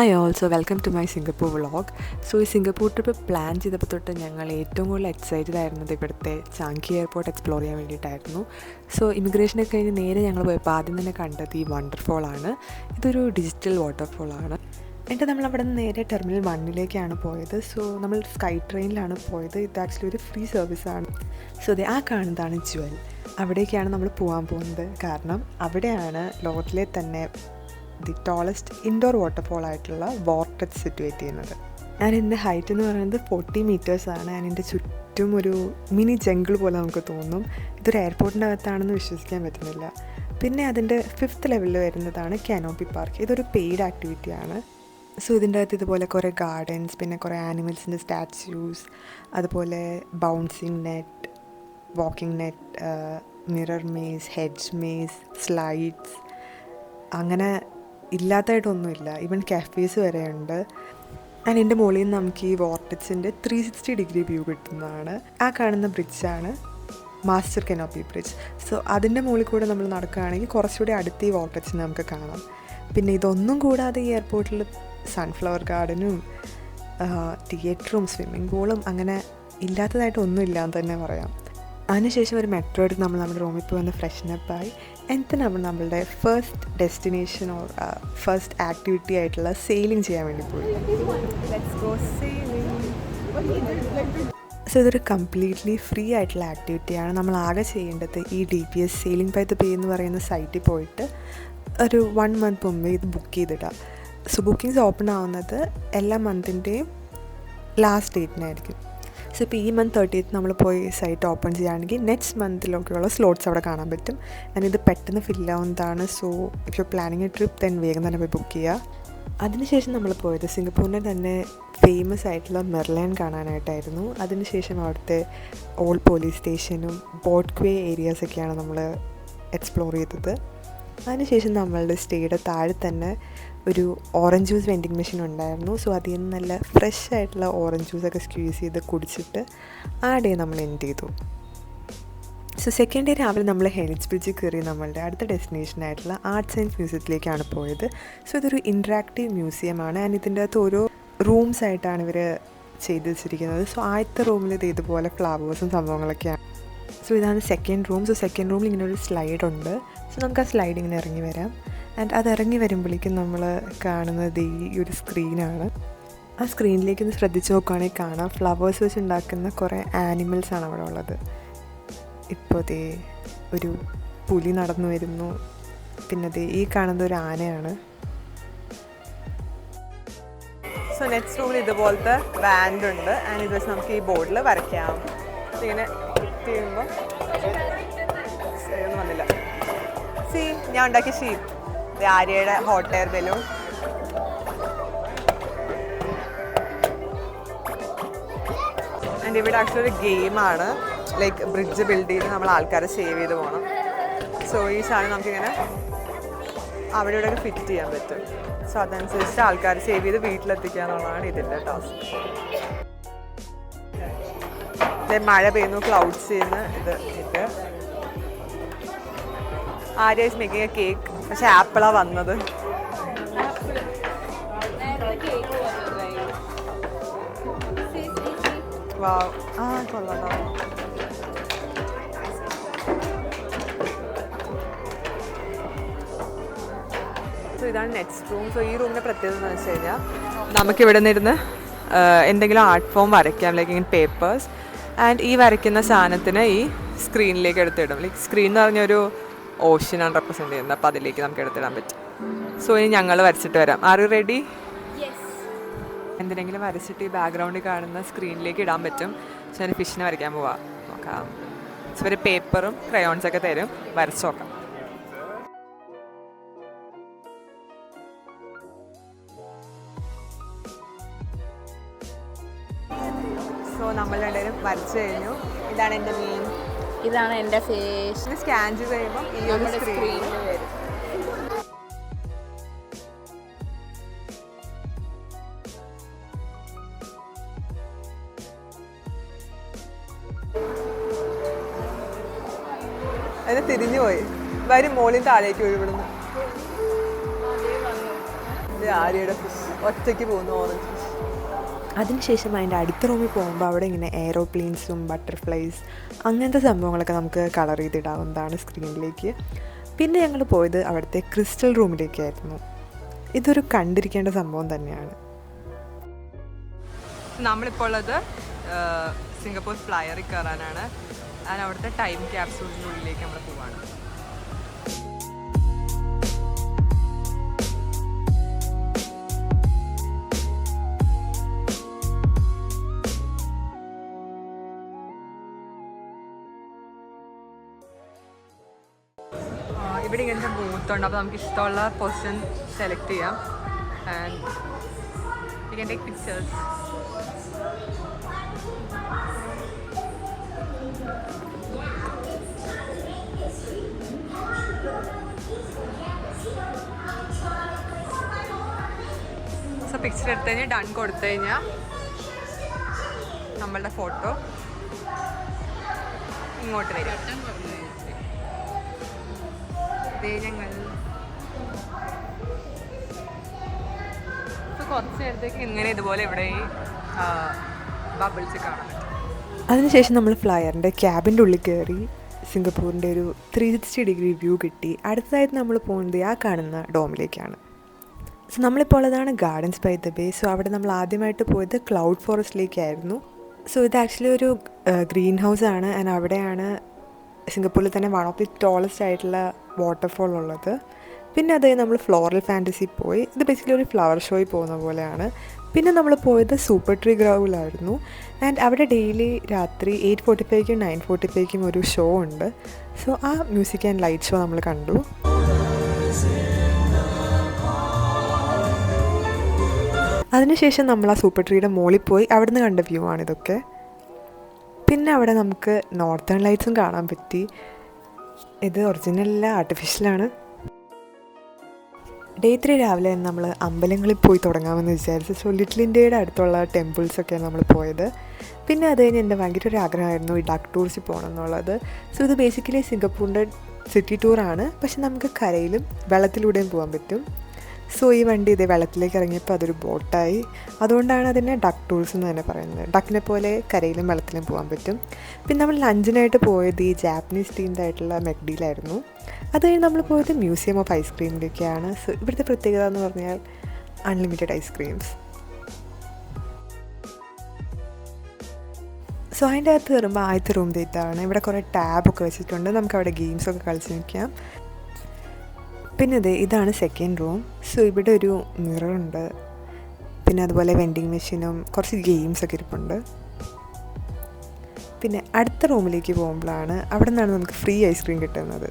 Hi also welcome to my Singapore vlog. So ഈ Singapore trip plan ചെയ്തപ്പോൾ തൊട്ട് ഞങ്ങൾ ഏറ്റവും കൂടുതൽ എക്സൈറ്റഡ് ആയിരുന്നത് ഇവിടുത്തെ ചാങ്കി എയർപോർട്ട് എക്സ്പ്ലോർ ചെയ്യാൻ വേണ്ടിയിട്ടായിരുന്നു. സോ ഇമിഗ്രേഷനൊക്കെ കഴിഞ്ഞ് നേരെ ഞങ്ങൾ പോയപ്പോൾ ആദ്യം തന്നെ കണ്ടത് ഈ വണ്ടർഫോളാണ്. ഇതൊരു ഡിജിറ്റൽ വാട്ടർഫോളാണ്. എന്നിട്ട് നമ്മൾ അവിടെ നിന്ന് നേരെ ടെർമിനൽ 1 പോയത്. സോ നമ്മൾ സ്കൈ ട്രെയിനിലാണ് പോയത്. ഇത് ആക്ച്വലി ഒരു ഫ്രീ സർവീസാണ്. സോ അതെ, ആ കാണുന്നതാണ് ജ്വൽ. അവിടേക്കാണ് നമ്മൾ പോകാൻ പോകുന്നത്. കാരണം അവിടെയാണ് ലോകത്തിലെ തന്നെ ദി ടോളസ്റ്റ് ഇൻഡോർ വാട്ടർഫോൾ ആയിട്ടുള്ള വോർട്ടെക്സ് സിറ്റുവേറ്റ് ചെയ്യുന്നത്. ആൻഡ് ഇതിൻ്റെ ഹൈറ്റ് എന്ന് പറയുന്നത് 40 മീറ്റേഴ്സാണ്. ആൻഡ് ഇതിൻ്റെ ചുറ്റും ഒരു മിനി ജംഗിൾ പോലെ നമുക്ക് തോന്നും. ഇതൊരു എയർപോർട്ടിൻ്റെ അകത്താണെന്ന് വിശ്വസിക്കാൻ പറ്റുന്നില്ല. പിന്നെ അതിൻ്റെ 5th ലെവലിൽ വരുന്നതാണ് കാനോപ്പി പാർക്ക്. ഇതൊരു പെയ്ഡ് ആക്ടിവിറ്റിയാണ്. സോ ഇതിൻ്റെ അകത്ത് ഇതുപോലെ കുറേ ഗാർഡൻസ്, പിന്നെ കുറേ ആനിമൽസിൻ്റെ സ്റ്റാച്യൂസ്, അതുപോലെ bouncing net, walking net, mirror maze, hedge maze, slides, അങ്ങനെ ഇല്ലാത്തതായിട്ടൊന്നുമില്ല. ഈവൻ കാഫേസ് വരെ ഉണ്ട്. ആൻഡ് എൻ്റെ മുകളിൽ നിന്ന് നമുക്ക് ഈ വോർട്ടെക്സിൻ്റെ 360 ഡിഗ്രി വ്യൂ കിട്ടുന്നതാണ്. ആ കാണുന്ന ബ്രിഡ്ജാണ് മാസ്റ്റർ കനോപ്പി ബ്രിഡ്ജ്. സോ അതിൻ്റെ മുകളിൽ കൂടെ നമ്മൾ നടക്കുകയാണെങ്കിൽ കുറച്ചുകൂടി അടുത്ത് ഈ വോർട്ടെക്സിന് നമുക്ക് കാണാം. പിന്നെ ഇതൊന്നും കൂടാതെ ഈ എയർപോർട്ടിൽ സൺഫ്ലവർ ഗാർഡനും തിയേറ്ററും സ്വിമ്മിംഗ് പൂളും അങ്ങനെ ഇല്ലാത്തതായിട്ടൊന്നും ഇല്ല എന്ന് തന്നെ പറയാം. അതിനുശേഷം ഒരു മെട്രോ എടുത്ത് നമ്മൾ നമ്മുടെ റൂമിൽ പോയി വന്ന് ഫ്രഷ്നപ്പായി എന്നിട്ട് നമ്മൾ നമ്മളുടെ first destination or first activity ആയിട്ടുള്ള സെയിലിംഗ് ചെയ്യാൻ വേണ്ടി പോയി. സോ ഇതൊരു കംപ്ലീറ്റ്ലി ഫ്രീ ആയിട്ടുള്ള ആക്ടിവിറ്റിയാണ്. നമ്മൾ ആകെ ചെയ്യേണ്ടത് ഈ DPS sailing by the bay എന്ന് പറയുന്ന സൈറ്റിൽ പോയിട്ട് ഒരു 1 മന്ത് മുമ്പ് ഇത് ബുക്ക് ചെയ്തിടാം. സോ ബുക്കിങ്സ് ഓപ്പൺ ആവുന്നത് എല്ലാ മന്തിൻ്റെയും ലാസ്റ്റ് ഡേറ്റിനായിരിക്കും. സോ ഇപ്പോൾ ഈ മന്ത് 30th നമ്മൾ പോയി സൈറ്റ് ഓപ്പൺ ചെയ്യുകയാണെങ്കിൽ നെക്സ്റ്റ് മന്തിലൊക്കെയുള്ള സ്ലോട്ട്സ് അവിടെ കാണാൻ പറ്റും. ആൻഡ് ഇത് പെട്ടെന്ന് ഫില്ലാവുന്നതാണ്. So if you planning a trip then വേഗം തന്നെ പോയി ബുക്ക് ചെയ്യുക. അതിനുശേഷം നമ്മൾ പോയത് സിംഗപ്പൂരിൻ്റെ തന്നെ ഫേമസ് ആയിട്ടുള്ള മെർലൈൻ കാണാനായിട്ടായിരുന്നു. അതിനുശേഷം അവിടുത്തെ ഓൾഡ് പോലീസ് സ്റ്റേഷനും ബോട്ട് ക്വേ ഏരിയാസൊക്കെയാണ് നമ്മൾ എക്സ്പ്ലോർ ചെയ്തത്. അതിനുശേഷം നമ്മളുടെ സ്റ്റേയുടെ താഴെ തന്നെ ഒരു ഓറഞ്ച് ജ്യൂസ് വെൻഡിങ് മെഷീൻ ഉണ്ടായിരുന്നു. സോ അതിൽ നിന്ന് നല്ല ഫ്രഷ് ആയിട്ടുള്ള ഓറഞ്ച് ജ്യൂസൊക്കെ സ്ക്യൂസ് ചെയ്ത് കുടിച്ചിട്ട് ആ ഡേ നമ്മൾ എൻഡ് ചെയ്തു. സോ സെക്കൻഡ് ഡേ രാവിലെ നമ്മൾ ഹെനിറ്റ്സ് ബ്രിഡ്ജിൽ കയറി നമ്മളുടെ അടുത്ത ഡെസ്റ്റിനേഷനായിട്ടുള്ള ആർട്സ് ആൻഡ് മ്യൂസിയത്തിലേക്കാണ് പോയത്. സോ ഇതൊരു ഇൻട്രാക്റ്റീവ് മ്യൂസിയമാണ്. ആൻഡ് ഇതിൻ്റെ അകത്ത് ഓരോ റൂംസ് ആയിട്ടാണ് ഇവർ ചെയ്ത് വെച്ചിരിക്കുന്നത്. സോ ആദ്യത്തെ റൂമിൽ ഇത് ഇതുപോലെ ഫ്ലവേഴ്സും സംഭവങ്ങളൊക്കെയാണ്. സോ ഇതാണ് സെക്കൻഡ് റൂം. സോ സെക്കൻഡ് റൂമിൽ ഇങ്ങനെ ഒരു സ്ലൈഡ് ഉണ്ട്. സോ നമുക്ക് ആ സ്ലൈഡ് ഇങ്ങനെ ഇറങ്ങി വരാം. ആൻഡ് അത് ഇറങ്ങി വരുമ്പോഴേക്കും നമ്മൾ കാണുന്നത് ഈ ഒരു സ്ക്രീനാണ്. ആ സ്ക്രീനിലേക്ക് ഒന്ന് ശ്രദ്ധിച്ച് നോക്കുകയാണെങ്കിൽ കാണാം ഫ്ലവേഴ്സ് വെച്ച് ഉണ്ടാക്കുന്ന കുറേ ആനിമൽസാണ് അവിടെ ഉള്ളത്. ഇപ്പോൾ ദേ ഒരു പുലി നടന്നു വരുന്നു. പിന്നെ ദേ ഈ കാണുന്നത് ഒരു ആനയാണ്. സോ നെക്സ്റ്റ് റൂമിൽ ഇതുപോലത്തെ ബാൻഡ് ഉണ്ട്. ആൻഡ് ഇത് വെച്ച് നമുക്ക് ഈ ബോർഡിൽ വരയ്ക്കാം. ഇങ്ങനെ ചെയ്യുമ്പോൾ ഒന്നും വന്നില്ല. ഞാൻ ഉണ്ടാക്കിയ ഷീപ്പ്, ആര്യയുടെ ഹോട്ട് എയർ ബലൂൺ. ആൻഡ് ഇവിടെ ആക്ച്വലി ഒരു ഗെയിമാണ്. ലൈക്ക് ബ്രിഡ്ജ് ബിൽഡ് ചെയ്ത് നമ്മൾ ആൾക്കാരെ സേവ് ചെയ്ത് പോകണം. സോ ഈ സാധനം നമുക്കിങ്ങനെ അവിടെ ഇവിടെ ഫിറ്റ് ചെയ്യാൻ പറ്റും. സോ അതനുസരിച്ച് ആൾക്കാരെ സേവ് ചെയ്ത് വീട്ടിലെത്തിക്കുക എന്നുള്ളതാണ് ഇതിൻ്റെ ടാസ്ക്. മഴ പെയ്യുന്നു, ക്ലൗഡ്സ് ചെയ്യുന്ന ഇത് Arya is making A cake. പക്ഷെ ആപ്പിളാണ് വന്നത്. വാവ്, കൊള്ളാം. സോ ഇതാണ് നെക്സ്റ്റ് റൂം. സോ ഈ റൂമിൻ്റെ പ്രത്യേകത എന്ന് വെച്ച് കഴിഞ്ഞാൽ നമുക്കിവിടെ നിന്നിരുന്ന് എന്തെങ്കിലും ആർട്ട് ഫോം വരയ്ക്കാം, ലൈക്ക് ഇങ്ങനെ പേപ്പേഴ്സ്. ആൻഡ് ഈ വരയ്ക്കുന്ന സാധനത്തിന് ഈ സ്ക്രീനിലേക്ക് എടുത്തിടും. ലൈക്ക് സ്ക്രീൻ എന്ന് പറഞ്ഞൊരു ഓഷ്യനാണ് റെപ്രസെൻറ്റ് ചെയ്യുന്നത്. അപ്പോൾ അതിലേക്ക് നമുക്ക് എടുത്തിടാൻ പറ്റും. സോ ഇനി ഞങ്ങൾ വരച്ചിട്ട് വരാം. Are you ready? എന്തിനെങ്കിലും വരച്ചിട്ട് ഈ ബാക്ക്ഗ്രൗണ്ടിൽ കാണുന്ന സ്ക്രീനിലേക്ക് ഇടാൻ പറ്റും. സോ ഞാൻ ഫിഷിനെ വരയ്ക്കാൻ പോവാം. നോക്കാം. സോ ഒരു പേപ്പറും ക്രയോൺസൊക്കെ തരും, വരച്ച് നോക്കാം. സോ നമ്മൾ രണ്ടുപേരും വരച്ചു കഴിഞ്ഞു. ഇതാണ് എൻ്റെ മീൻ, ഇതാണ് എൻ്റെ ഫേസ്. സ്കാൻ ചെയ്ത് കഴിയുമ്പോൾ ഈ ഒരു സ്ക്രീനിൽ വരും. അതിന് തിരിഞ്ഞു പോയി. വരും മോളിൽ താഴേക്ക് വീഴുന്നു. ആര്യയുടെ ഫിഷ്. ഒറ്റയ്ക്ക് പോകുന്നു ഓറഞ്ച് ഫിഷ്. അതിനുശേഷം അതിൻ്റെ അടുത്ത റൂമിൽ പോകുമ്പോൾ അവിടെ ഇങ്ങനെ എയ്റോപ്ലെയിൻസും ബട്ടർഫ്ലൈസ് അങ്ങനത്തെ സംഭവങ്ങളൊക്കെ നമുക്ക് കളർ ചെയ്തിടാവുന്നതാണ് സ്ക്രീനിലേക്ക്. പിന്നെ ഞങ്ങൾ പോയത് അവിടുത്തെ ക്രിസ്റ്റൽ റൂമിലേക്കായിരുന്നു. ഇതൊരു കണ്ടിരിക്കേണ്ട സംഭവം തന്നെയാണ്. നമ്മളിപ്പോൾ ഉള്ളത് സിംഗപ്പൂർ ഫ്ലയറിൽ കയറാനാണ്. അതിന് അവിടുത്തെ ടൈം ക്യാപ്സൂളിൻ്റെ ഉള്ളിലേക്ക് നമ്മൾ പോവാണ്. ഇവിടെ ഇങ്ങനത്തെ ബൂത്തുണ്ട്. അപ്പോൾ നമുക്ക് ഇഷ്ടമുള്ള പൊസിഷൻ സെലക്ട് ചെയ്യാം. And you can take pictures. So picture എടുത്തു കഴിഞ്ഞാൽ ഡൺ കൊടുത്തു കഴിഞ്ഞാൽ നമ്മളുടെ ഫോട്ടോ ഇങ്ങോട്ട് വരും. ഞങ്ങൾ കുറച്ച് നേരത്തേക്ക് ഇങ്ങനെ ഇതുപോലെ ഇവിടെ ഈ ബബിൾസ് കാണാൻ പറ്റും. അതിനുശേഷം നമ്മൾ ഫ്ലയറിൻ്റെ ക്യാബിൻ്റെ ഉള്ളിൽ കയറി സിംഗപ്പൂരിൻ്റെ ഒരു 360 ഡിഗ്രി വ്യൂ കിട്ടി. അടുത്തതായിട്ട് നമ്മൾ പോകുന്നത് ആ കാണുന്ന ഡോമിലേക്കാണ്. സോ നമ്മളിപ്പോൾ ഉള്ളതാണ് gardens by the bay. So അവിടെ നമ്മൾ ആദ്യമായിട്ട് പോയത് ക്ലൗഡ് ഫോറസ്റ്റിലേക്കായിരുന്നു. സോ ഇത് ആക്ച്വലി ഒരു ഗ്രീൻ ഹൗസ് ആണ്. ആൻഡ് അവിടെയാണ് സിംഗപ്പൂരിൽ തന്നെ വൺ ഓഫ് ദി ടോളസ്റ്റ് ആയിട്ടുള്ള വാട്ടർഫോൾ ഉള്ളത്. പിന്നെ അത് നമ്മൾ ഫ്ലോറൽ ഫാൻറ്റസി പോയി. ഇത് ബേസിക്കലി ഒരു ഫ്ലവർ ഷോയിൽ പോകുന്ന പോലെയാണ്. പിന്നെ നമ്മൾ പോയത് സൂപ്പർ ട്രീ ഗ്രൗവിലായിരുന്നു. ആൻഡ് അവിടെ ഡെയിലി രാത്രി 8:45ക്കും 9:45ക്കും ഒരു ഷോ ഉണ്ട്. സോ ആ മ്യൂസിക് ആൻഡ് ലൈറ്റ് ഷോ നമ്മൾ കണ്ടു. അതിനുശേഷം നമ്മൾ ആ സൂപ്പർ ട്രീയുടെ മുകളിൽ പോയി അവിടുന്ന് കണ്ട വ്യൂ ആണിതൊക്കെ. പിന്നെ അവിടെ നമുക്ക് നോർത്തേൺ ലൈറ്റ്സും കാണാൻ പറ്റി. ഇത് ഒറിജിനലല്ല, ആർട്ടിഫിഷ്യലാണ്. ഡേ 3 രാവിലെ തന്നെ നമ്മൾ അമ്പലങ്ങളിൽ പോയി തുടങ്ങാമെന്ന് വിചാരിച്ചു. സോ ലിറ്റിൽ ഇന്ത്യയുടെ അടുത്തുള്ള ടെമ്പിൾസൊക്കെയാണ് നമ്മൾ പോയത്. പിന്നെ അത് കഴിഞ്ഞ് എൻ്റെ ഭയങ്കര ഒരു ആഗ്രഹമായിരുന്നു ഈ ഡക്ക് ടൂറിസ്റ്റ് പോകണം എന്നുള്ളത്. സോ ഇത് ബേസിക്കലി സിംഗപ്പൂരിൻ്റെ സിറ്റി ടൂറാണ്. പക്ഷെ നമുക്ക് കരയിലും വെള്ളത്തിലൂടെയും പോകാൻ പറ്റും. സോ ഈ വണ്ടി ഇതേ വെള്ളത്തിലേക്ക് ഇറങ്ങിയപ്പോൾ അതൊരു ബോട്ടായി. അതുകൊണ്ടാണ് അതിനെ ഡക്ക് ടൂറിസം എന്ന് തന്നെ പറയുന്നത്. ഡക്കിനെ പോലെ കരയിലും വെള്ളത്തിലും പോകാൻ പറ്റും. പിന്നെ നമ്മൾ ലഞ്ചിനായിട്ട് പോയത് ഈ ജാപ്പനീസ് തീംഡ് ആയിട്ടുള്ള മെക്ഡിയിലായിരുന്നു. അത് കഴിഞ്ഞ് നമ്മൾ പോയത് മ്യൂസിയം ഓഫ് ഐസ്ക്രീമിലേക്കാണ്. സോ ഇവിടുത്തെ പ്രത്യേകത എന്ന് പറഞ്ഞാൽ അൺലിമിറ്റഡ് ഐസ്ക്രീംസ്. സോ അതിൻ്റെ അകത്ത് കയറുമ്പോൾ ആദ്യത്തെ റൂം ഇതാണ്. ഇവിടെ കുറേ ടാബൊക്കെ വെച്ചിട്ടുണ്ട്. നമുക്കവിടെ ഗെയിംസൊക്കെ കളിച്ച് നിൽക്കാം. പിന്നെ ഇതാണ് സെക്കൻഡ് റൂം. സോ ഇവിടെ ഒരു മിററുണ്ട്. പിന്നെ അതുപോലെ വെൻഡിങ് മെഷീനും കുറച്ച് ഗെയിംസൊക്കെ ഇരിപ്പുണ്ട്. പിന്നെ അടുത്ത റൂമിലേക്ക് പോകുമ്പോഴാണ് അവിടെ നിന്നാണ് നമുക്ക് ഫ്രീ ഐസ്ക്രീം കിട്ടുന്നത്.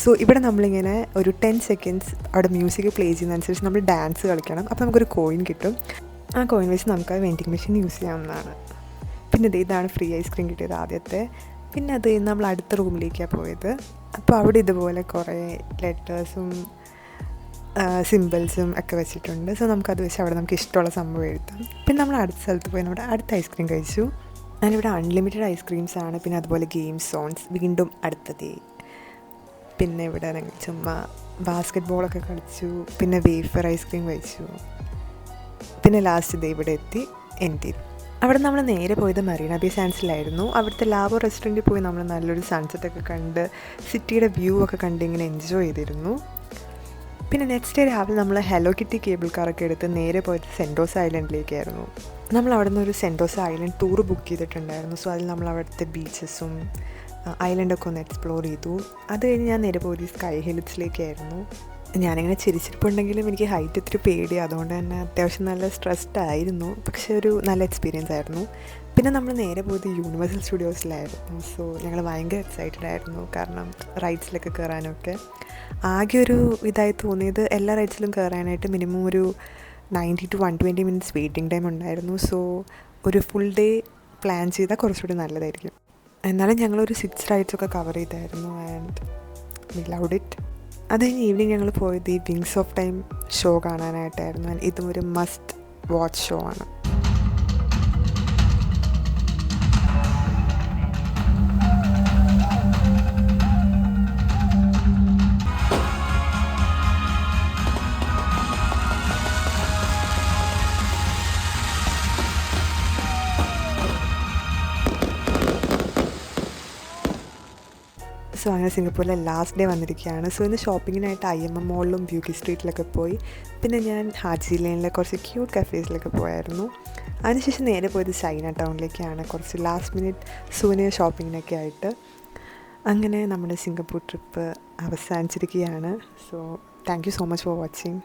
സോ ഇവിടെ നമ്മളിങ്ങനെ ഒരു 10 സെക്കൻഡ്സ് അവിടെ മ്യൂസിക് പ്ലേ ചെയ്യുന്നതനുസരിച്ച് നമ്മൾ ഡാൻസ് കളിക്കണം. അപ്പോൾ നമുക്കൊരു കോയിൻ കിട്ടും. ആ കോയിൻ വെച്ച് നമുക്ക് ആ വെൻഡിങ് മെഷീൻ യൂസ് ചെയ്യാവുന്നതാണ്. പിന്നെ ഇതാണ് ഫ്രീ ഐസ്ക്രീം കിട്ടിയത് ആദ്യത്തെ. പിന്നെ അത് നമ്മൾ അടുത്ത റൂമിലേക്കാണ് പോയത്. അപ്പോൾ അവിടെ ഇതുപോലെ കുറേ ലെറ്റേഴ്സും സിമ്പിൾസും ഒക്കെ വെച്ചിട്ടുണ്ട്. സോ നമുക്കത് വെച്ച് അവിടെ നമുക്ക് ഇഷ്ടമുള്ള സംഭവം എഴുതാം. പിന്നെ നമ്മൾ അടുത്ത സ്ഥലത്ത് പോയി നമ്മുടെ അടുത്ത ഐസ്ക്രീം കഴിച്ചു. ഞാനിവിടെ അൺലിമിറ്റഡ് ഐസ്ക്രീംസ് ആണ്. പിന്നെ അതുപോലെ ഗെയിം സോൺസ് വീണ്ടും അടുത്തതേ. പിന്നെ ഇവിടെ ഞങ്ങൾ ചുമ്മാ ബാസ്കറ്റ് ബോളൊക്കെ കളിച്ചു. പിന്നെ വേഫർ ഐസ്ക്രീം കഴിച്ചു. പിന്നെ ലാസ്റ്റ് ഇവിടെ എത്തി എൻ്റെ. അവിടെ നമ്മൾ നേരെ പോയത് മറീന ബേ സാൻഡ്സിലായിരുന്നു. അവിടുത്തെ ലാവോ റെസ്റ്റോറൻറ്റിൽ പോയി നമ്മൾ നല്ലൊരു സൺസെറ്റൊക്കെ കണ്ട് സിറ്റിയുടെ വ്യൂ ഒക്കെ കണ്ട് ഇങ്ങനെ എൻജോയ് ചെയ്തിരുന്നു. പിന്നെ നെക്സ്റ്റ് ഡേ രാവിലെ നമ്മൾ ഹലോ കിറ്റി കേബിൾ കാറൊക്കെ എടുത്ത് നേരെ പോയത് സെൻറ്റോസ ഐലൻഡിലേക്കായിരുന്നു. നമ്മൾ അവിടെ നിന്ന് ഒരു സെൻറ്റോസ ഐലൻഡ് ടൂർ ബുക്ക് ചെയ്തിട്ടുണ്ടായിരുന്നു. സോ അതിൽ നമ്മൾ അവിടുത്തെ ബീച്ചസും ഐലൻഡൊക്കെ ഒന്ന് എക്സ്പ്ലോർ ചെയ്തു. അത് കഴിഞ്ഞ് ഞാൻ നേരെ പോയത് സ്കൈ ഹിൽസിലേക്കായിരുന്നു. ഞാനിങ്ങനെ ചിരിച്ചിരിപ്പുണ്ടെങ്കിലും എനിക്ക് ഹൈറ്റ് ഇത്തിരി പേടി. അതുകൊണ്ട് തന്നെ അത്യാവശ്യം നല്ല സ്ട്രെസ്ഡ് ആയിരുന്നു. പക്ഷേ ഒരു നല്ല എക്സ്പീരിയൻസ് ആയിരുന്നു. പിന്നെ നമ്മൾ നേരെ പോയത് യൂണിവേഴ്സൽ സ്റ്റുഡിയോസിലായിരുന്നു. സോ ഞങ്ങൾ ഭയങ്കര എക്സൈറ്റഡ് ആയിരുന്നു. കാരണം റൈഡ്സിലൊക്കെ കയറാനൊക്കെ ആകെ ഒരു ഇതായി തോന്നിയത് എല്ലാ റൈഡ്സിലും കയറാനായിട്ട് മിനിമം ഒരു 90 to 120 മിനിറ്റ്സ് വെയിറ്റിംഗ് ടൈം ഉണ്ടായിരുന്നു. സോ ഒരു ഫുൾ ഡേ പ്ലാൻ ചെയ്താൽ കുറച്ചുകൂടി നല്ലതായിരിക്കും. എന്നാലും ഞങ്ങളൊരു 6 റൈഡ്സൊക്കെ കവർ ചെയ്തായിരുന്നു. And we loved it. അത് കഴിഞ്ഞ് ഈവനിങ് ഞങ്ങൾ പോയത് ഈ വിങ്സ് ഓഫ് ടൈം ഷോ കാണാനായിട്ടായിരുന്നു. ഇതും ഒരു മസ്റ്റ് വാച്ച് ഷോ ആണ്. സോ അങ്ങനെ സിംഗപ്പൂരിലെ ലാസ്റ്റ് ഡേ വന്നിരിക്കുകയാണ്. സോ ഇന്ന് ഷോപ്പിങ്ങിനായിട്ട് IMM മോളിലും ബ്യൂട്ടി സ്ട്രീറ്റിലൊക്കെ പോയി. പിന്നെ ഞാൻ ഹാജി ലെയിനിലെ കുറച്ച് ക്യൂട്ട് കഫേസിലൊക്കെ പോയായിരുന്നു. അതിനുശേഷം നേരെ പോയത് ചൈന ടൗണിലേക്കാണ്, കുറച്ച് ലാസ്റ്റ് മിനിറ്റ് സൂനിയർ ഷോപ്പിങ്ങിനൊക്കെ ആയിട്ട്. അങ്ങനെ നമ്മുടെ സിംഗപ്പൂർ ട്രിപ്പ് അവസാനിച്ചിരിക്കുകയാണ്. So thank you so much for watching.